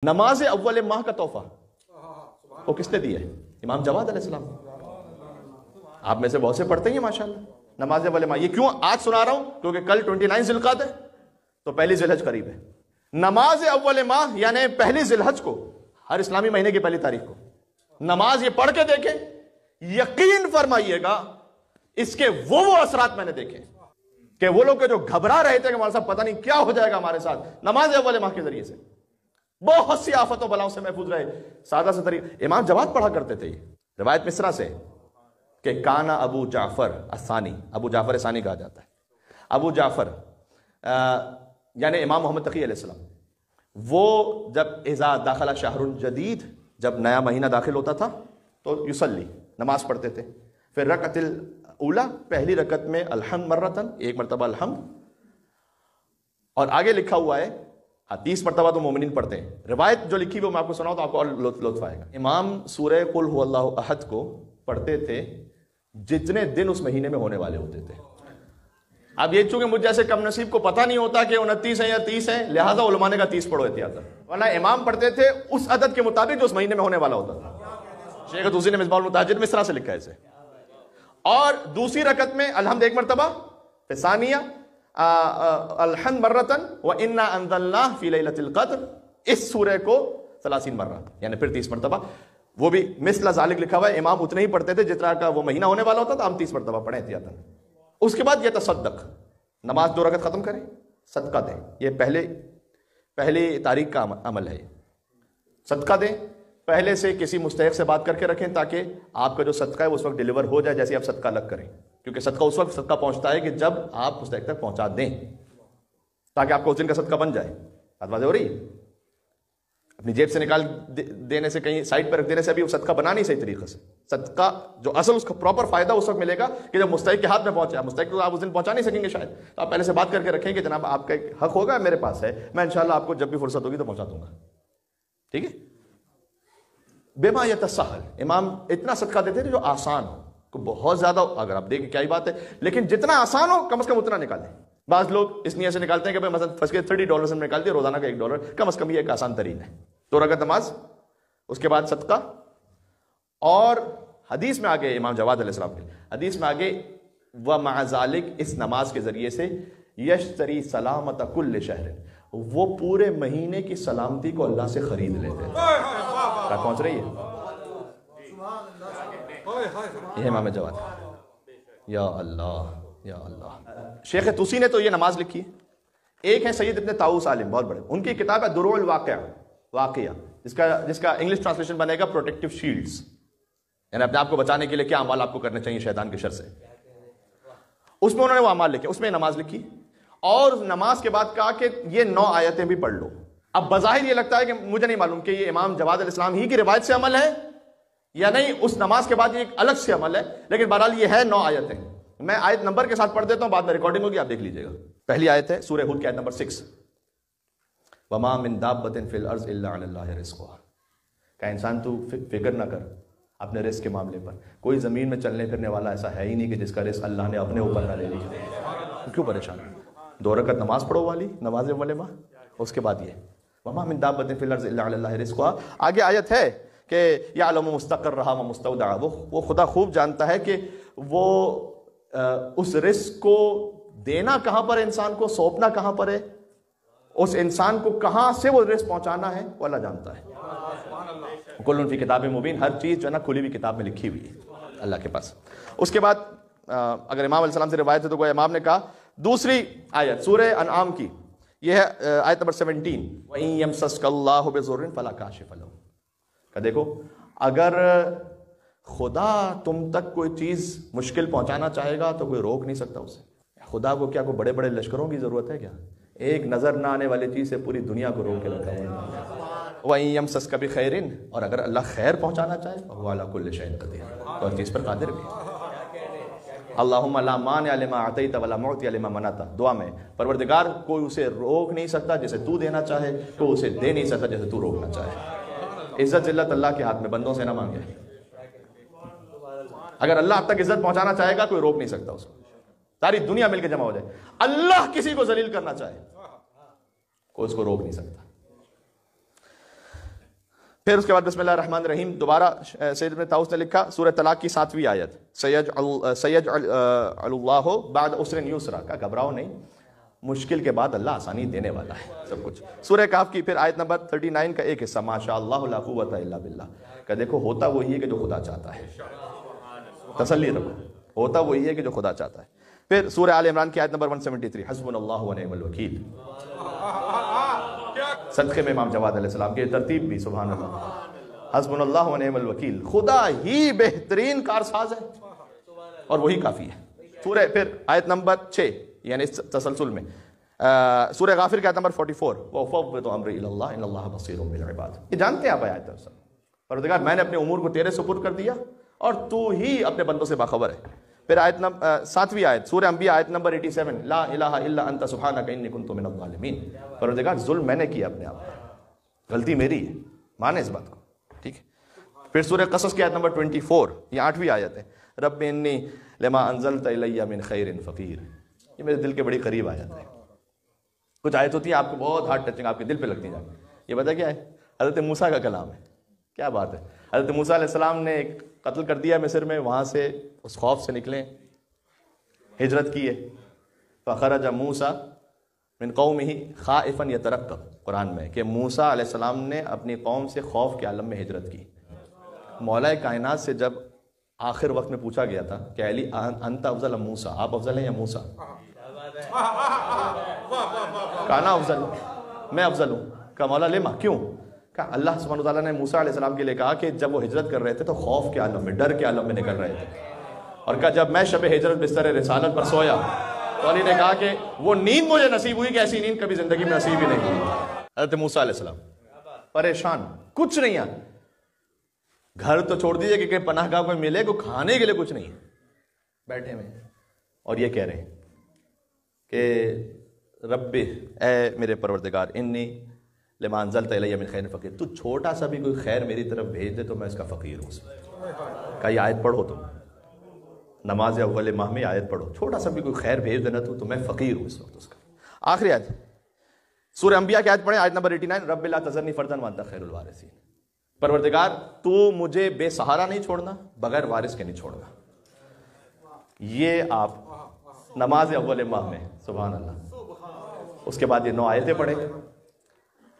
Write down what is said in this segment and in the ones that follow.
نماز اول ماہ کا تحفہ وہ کس نے دیا ہے؟ امام جواد علیہ السلام. آپ میں سے بہت سے پڑھتے ہیں ماشاءاللہ نماز اول ماہ. یہ کیوں آج سنا رہا ہوں؟ کیونکہ کل 29 ذی القعدہ ہے تو پہلی ذی الحج قریب ہے. نماز اول ماہ یعنی پہلی ذی الحج کو، ہر اسلامی مہینے کی پہلی تاریخ کو نماز یہ پڑھ کے دیکھیں، یقین فرمائیے گا اس کے وہ اثرات میں نے دیکھے کہ وہ لوگ جو گھبرا رہے تھے کہ ہمارے ساتھ پتہ نہیں کیا ہو جائے گا ہمارے ساتھ، نماز اول ماہ کے ذریعے سے بہت سی آفتوں بلاؤں سے محفوظ رہے. سادہ سے طریقہ امام جواد پڑھا کرتے تھے. روایت مصرا سے کہ کانا ابو جعفر الثانی، ابو جعفر ثانی کہا جاتا ہے. ابو جعفر یعنی امام محمد تقی علیہ السلام، وہ جب اذا داخلہ شہر جدید، جب نیا مہینہ داخل ہوتا تھا تو یصلی نماز پڑھتے تھے. پھر رکعت الاولی، پہلی رکعت میں الحمد مرتن، ایک مرتبہ الحمد، اور آگے لکھا ہوا ہے 30 مرتبہ تو مومنین پڑھتے ہیں. روایت جو لکھی وہ میں آپ کو سناؤں تو آپ کو اور لطف آئے گا. امام سورہ قل هو اللہ احد کو پڑھتے تھے جتنے دن اس مہینے میں ہونے والے ہوتے تھے. اب یہ چونکہ مجھ جیسے کم نصیب کو پتہ نہیں ہوتا کہ 29 ہیں یا 30 ہیں، لہٰذا علماء نے کہا 30 پڑھو احتیاطاً، ورنہ امام پڑھتے تھے اس عدد کے مطابق جو اس مہینے میں ہونے والا ہوتا تھا. شیخ طوسی نے مصباح المتاجر میں اس طرح سے لکھا ہے اسے. اور دوسری رکعت میں الحمد ایک مرتبہ، پھر ثانیہ الحمد مرتن وَإِنَّا أَنزَلْنَاهُ فِي لَيْلَةِ الْقَدْرِ، اس سورہ کو 30 مرہ یعنی پھر 30 مرتبہ. وہ بھی مثل ذالک لکھا ہوا ہے. امام اتنے ہی پڑھتے تھے جتنا کا وہ مہینہ ہونے والا ہوتا تھا، ہم 30 مرتبہ پڑھیں احتیاطاً. اس کے بعد یہ تصدق، نماز 2 رکعت ختم کریں صدقہ دیں. یہ پہلی تاریخ کا عمل ہے. صدقہ دیں، پہلے سے کسی مستحق سے بات کر کے رکھیں تاکہ آپ کا جو صدقہ ہے وہ اس وقت ڈیلیور ہو جائے جیسے آپ صدقہ الگ کریں. کیونکہ صدقہ اس وقت صدقہ پہنچتا ہے کہ جب آپ مستحق تک پہنچا دیں، تاکہ آپ کو اس دن کا صدقہ بن جائے. بات واضح ہو رہی ہے؟ اپنی جیب سے نکال دینے سے، کہیں سائڈ پہ رکھ دینے سے ابھی وہ صدقہ بنا نہیں صحیح طریقے سے. صدقہ جو اصل اس کا پراپر فائدہ اس وقت ملے گا کہ جب مستحق کے ہاتھ میں پہنچے. مستحق تو آپ اس دن پہنچا نہیں سکیں گے شاید، تو آپ پہلے سے بات کر کے رکھیں کہ جناب آپ کا ایک حق ہوگا میرے پاس ہے، میں انشاءاللہ آپ کو جب بھی فرصت ہوگی تو پہنچا دوں گا. ٹھیک ہے؟ بما یتسہل، امام اتنا صدقہ دیتے تھے جو آسان ہو. کو بہت زیادہ اگر آپ دیکھیں کیا ہی بات ہے، لیکن جتنا آسان ہو کم از کم اتنا نکالیں. بعض لوگ اس نیت سے نکالتے ہیں کہ مثلا فرض کے $30 سے نکال دیا، روزانہ کا $1، کم از کم یہ ایک آسان ترین ہے. 2 رکعت نماز، اس کے بعد صدقہ. اور حدیث میں آگے امام جواد علیہ السلام کے حدیث میں آگے وَمَعَ ذَلِكَ، اس نماز کے ذریعے سے یشتری سلامت کل شہر، وہ پورے مہینے کی سلامتی کو اللہ سے خرید لیتے ہیں. کیا پہنچ رہی ہے؟ یہ امام جواد. یا اللہ یا اللہ. شیخ طوسی نے تو یہ نماز لکھی ہے. ایک ہے سید ابن طاؤس عالم، بہت بڑے، ان کی کتاب ہے دروع الواقعہ، جس کا انگلش ٹرانسلیشن بنے گا پروٹیکٹیو شیلڈز، یعنی اپنے آپ کو بچانے کے لیے کیا اعمال آپ کو کرنے چاہیے شیطان کے شر سے. اس میں انہوں نے وہ اعمال لکھے، اس میں نماز لکھی. اور نماز کے بعد کہا کہ یہ 9 آیتیں بھی پڑھ لو. اب بظاہر یہ لگتا ہے کہ مجھے نہیں معلوم کہ یہ امام جواد علیہ السلام ہی کی روایت سے عمل ہے یا نہیں، اس نماز کے بعد یہ ایک الگ سے عمل ہے، لیکن بہرحال یہ ہے 9 آیتیں. میں آیت نمبر کے ساتھ پڑھ دیتا ہوں، بعد میں ریکارڈنگ ہوگی، آپ دیکھ لیجئے گا. پہلی آیت ہے سورہ ہود کی آیت نمبر 6، وَمَا مِن دَابَّةٍ فِي الْأَرْضِ إِلَّا عَلَى اللَّهِ رِزْقُهَا. کہ انسان تو فکر نہ کر اپنے رزق کے معاملے پر، کوئی زمین میں چلنے پھرنے والا ایسا ہے ہی نہیں کہ جس کا رزق اللہ نے اپنے اوپر نہ لے لیا. کیوں پریشان ہے؟ 2 رکعت نماز پڑھو والی، نماز اول ماہ، اس کے بعد یہ وَمَا مِن دَابَّةٍ فِي الْأَرْضِ إِلَّا عَلَى اللَّهِ رِزْقُهَا. آگے آیت ہے کہ یعلم مستقرها ومستودعها، وہ خدا خوب جانتا ہے کہ وہ اس رزق کو دینا کہاں پر ہے، انسان کو سونپنا کہاں پر ہے، اس انسان کو کہاں سے وہ رزق پہنچانا ہے، وہ اللہ جانتا ہے. کل فی کتاب مبین، ہر چیز جو ہے نا کھلی ہوئی کتاب میں لکھی ہوئی ہے اللہ کے پاس. اس کے بعد اگر امام علیہ السلام سے روایت ہے تو کوئی امام نے کہا دوسری آیت سورہ انعام کی، یہ ہے آیت نمبر 17، وَإِن يَمْسَسْكَ اللَّهُ بِضُرٍّ فَلَا كَاشِفَ لَهُ. کہ دیکھو اگر خدا تم تک کوئی چیز مشکل پہنچانا چاہے گا تو کوئی روک نہیں سکتا اسے. خدا کو کیا کوئی بڑے بڑے لشکروں کی ضرورت ہے کیا؟ ایک نظر نہ آنے والی چیز سے پوری دنیا کو روک کے رکھا ہے. وَإِن يَمْسَسْكَ بِخَيْرٍ، اور اگر اللہ خیر پہنچانا چاہے وَهُوَ عَلَى كُلِّ شَيْءٍ قَدِيرٌ، تو ہر چیز پر قادر بھی. اللہم لا مانع لما اعطیت ولا معطی لما منعت، دعا میں پروردگار کوئی اسے روک نہیں سکتا جسے تو دینا چاہے، کوئی اسے دے نہیں سکتا جسے تو روکنا چاہے. عزت ذلت اللہ کے ہاتھ میں، بندوں سے نہ مانگے. اگر اللہ اب تک عزت پہنچانا چاہے گا کوئی روک نہیں سکتا اس کو. ساری دنیا مل کے جمع ہو جائے، اللہ کسی کو ذلیل کرنا چاہے کوئی اس کو روک نہیں سکتا. پھر اس کے بعد بسم اللہ الرحمن الرحیم دوبارہ سید ابن طاؤس نے لکھا سورہ طلاق کی 7ویں آیت سیجعل اللہ بعد عسر یسرا، کا گھبراؤ نہیں، مشکل کے بعد اللہ آسانی دینے والا ہے سب کچھ۔ سورہ کہف کی پھر آیت نمبر 39 کا ایک حصہ ماشاء اللہ لا قوت الا باللہ، کہ دیکھو ہوتا وہی ہے کہ جو خدا چاہتا ہے، تسلی رکھو، ہوتا وہی ہے کہ جو خدا چاہتا ہے۔ پھر سورہ آل عمران کی آیت نمبر 173 حسبنا اللہ ونعم الوکیل، صدقے میں امام جواد علیہ السلام کی ترتیب بھی سبحان اللہ، حسبنا اللہ ونعم الوکیل، خدا ہی بہترین کارساز ہے اور وہی کافی ہے۔ سورہ پھر آیت نمبر 6 یعنی اس تسلسل میں سورہ غافر کی آیت نمبر 44 وَأُفَوِّضُ أَمْرِي إِلَى اللَّهِ إِنَّ اللَّهَ بَصِيرٌ بِالْعِبَادِ، یہ جانتے ہیں آپ آیت ترسل، پروردگار میں نے اپنے امور کو تیرے سپرد کر دیا اور تو ہی اپنے بندوں سے باخبر ہے۔ پھر آیت نمبر 7ویں آیت سورہ انبیاء آیت نمبر 87 لا الہ الا انت سبحانک انی کنت من الظالمین، پروردگار ظلم میں نے کیا اپنے آپ پر، غلطی میری ہے، مانے اس بات کو، ٹھیک ہے۔ پھر سورہ قصص کی آیت نمبر 24 یہ 8ویں آیت ہے رب انی لما انزلت الی من خیر فقیر، یہ میرے دل کے بڑی قریب آیت ہے۔ کچھ آیت ہوتی ہیں آپ کو بہت ہارڈ ٹچنگ، آپ کے دل پہ لگتی ہیں جا کے، یہ پتہ کیا ہے؟ حضرت موسیٰ کا کلام ہے، کیا بات ہے۔ حضرت موسیٰ علیہ السلام نے ایک قتل کر دیا مصر میں، وہاں سے اس خوف سے نکلیں، ہجرت کی ہے، فخرج موسیٰ من قومہ خائفا یترقب، قرآن میں کہ موسیٰ علیہ السلام نے اپنی قوم سے خوف کے عالم میں ہجرت کی۔ مولا کائنات سے جب آخر وقت میں پوچھا گیا تھا کہ علی انت افضل ام موسیٰ، آپ افضل ہیں یا موسیٰ؟ کہا نا افضل، میں افضل ہوں۔ کہا مولا لما، کیوں؟ کہا اللہ سبحانہ وتعالیٰ نے موسیٰ علیہ السلام کے لیے کہا کہ جب وہ ہجرت کر رہے تھے تو خوف کے عالم میں، ڈر کے عالم میں نکل رہے تھے، اور کہا جب میں شب ہجرت بستر رسالت پر سویا تو علی نے کہا کہ وہ نیند مجھے نصیب ہوئی کہ ایسی نیند کبھی زندگی میں نصیب ہی نہیں ہوئی۔ حضرت موسیٰ علیہ السلام پریشان، کچھ نہیں ہے، گھر تو چھوڑ دیجئے کہ کہیں پناہ گاہ کوئی ملے، کو کھانے کے لیے کچھ نہیں ہے، بیٹھے ہوئے اور یہ کہہ رہے ہیں کہ رب اے میرے پروردگار انی لما انزلت الی من خیر فقیر، تو چھوٹا سا بھی کوئی خیر میری طرف بھیج دے تو میں اس کا فقیر ہوں۔ کہا یہ آیت پڑھو تم، نماز اول ماہ میں آیت پڑھو، چھوٹا سا بھی کوئی خیر بھیج دینا تو میں فقیر ہوں اس وقت اس کا۔ آخری آیت سورہ انبیاء کی آیت پڑھیں آیت نمبر 89 رب لا تذرنی فردا وانت خیر الوارثین، پروردگار تو مجھے بے سہارا نہیں چھوڑنا، بغیر وارث کے نہیں چھوڑنا۔ یہ آپ نماز اول ماہ میں سبحان اللہ، اس کے بعد یہ 9 آیتیں پڑھیں۔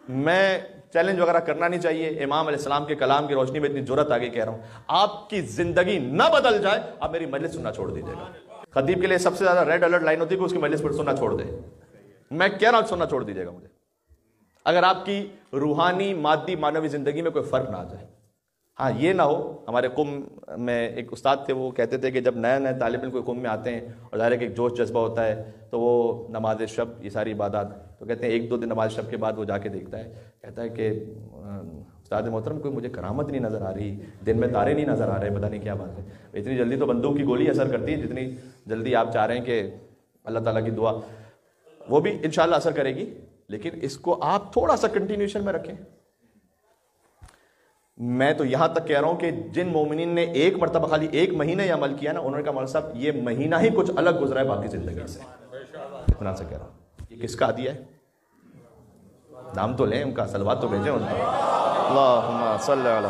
میں چیلنج وغیرہ کرنا نہیں چاہیے، امام علیہ السلام کے کلام کی روشنی میں اتنی جرت آگے کہہ رہا ہوں، آپ کی زندگی نہ بدل جائے آپ میری مجلس سننا چھوڑ دیجیے گا۔ خطیب کے لیے سب سے زیادہ ریڈ الرٹ لائن ہوتی ہے کہ اس کی مجلس پر سننا چھوڑ دے، میں کہہ رہا ہوں سننا چھوڑ دیجیے گا مجھے، اگر آپ کی روحانی مادی معنوی زندگی میں کوئی فرق نہ آ جائے۔ ہاں یہ نہ ہو، ہمارے قوم میں ایک استاد تھے، وہ کہتے تھے کہ جب نئے نئے طالب علم کوئی قوم میں آتے ہیں اور ظاہر ہے کہ ایک جوش جذبہ ہوتا ہے تو وہ نماز شب یہ ساری عبادات، تو کہتے ہیں 1-2 دن نماز شب کے بعد وہ جا کے دیکھتا ہے، کہتا ہے کہ استاد محترم کوئی مجھے کرامت نہیں نظر آ رہی، دن میں تارے نہیں نظر آ رہے، پتہ نہیں کیا بات ہے۔ اتنی جلدی تو بندوق کی گولی اثر کرتی ہے، جتنی جلدی آپ چاہ رہے ہیں کہ اللہ تعالیٰ کی دعا وہ بھی انشاءاللہ اثر کرے گی، لیکن اس کو آپ تھوڑا سا کنٹینیوشن میں رکھیں۔ میں تو یہاں تک کہہ رہا ہوں کہ جن مومنین نے ایک مرتبہ خالی 1 مہینے یہ عمل کیا نا، انہوں نے کہا مولانا صاحب یہ مہینہ ہی کچھ الگ گزرا ہے باقی زندگی سے، اتنا سے کہہ رہا ہوں۔ یہ کس کا ہدیہ ہے؟ نام تو لیں ان کا، صلوات تو بھیجیں ان کا، اللہم صلی علی